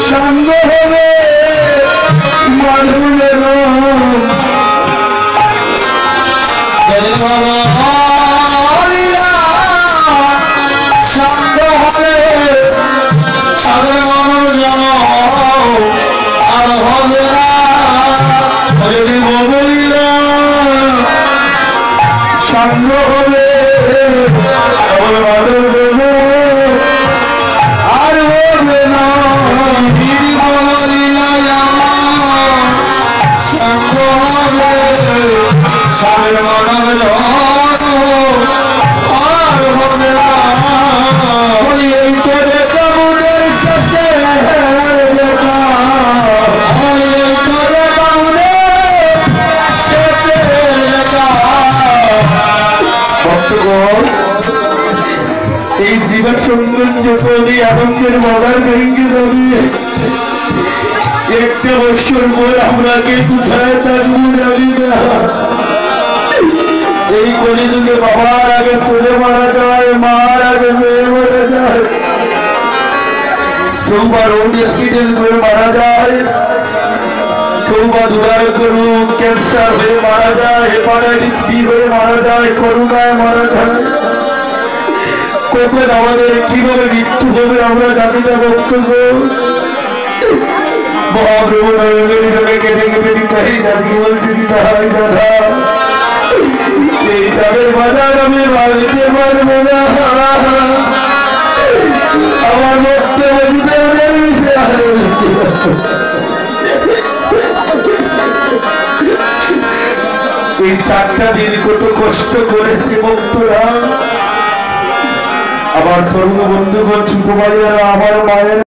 Sangha একটা বছর পর আপনাকে কোথায় থাকবো জানি না। এই কলিযুগে বাবার আগে ছেলে মারা যায়, মার আগে মেয়ে মারা যায়, কেউ বা রোড অ্যাক্সিডেন্ট করে মারা যায়, কেউ বা দুরারোগ্য রোগ ক্যান্সার হয়ে মারা যায়, হেপাটাইটিস বি হয়ে মারা যায়, করোনায় মারা যায়। কখন আমাদের কিভাবে মৃত্যু হবে আমরা জানি না বক্তব্য। মহাপ্রভু নরেন্দ্র কেটে কেটে দিতে দাদিকে বলতে দিতে হয় দাদা এই চালের বাজার আমি মারতে পারবো না, আমার বক্তব্য দিতে এই 4টা দিন কত কষ্ট করেছে ভক্তরা। আমার তরুণ বন্ধুগণ ছোট ভাইয়েরা, আমার মায়ের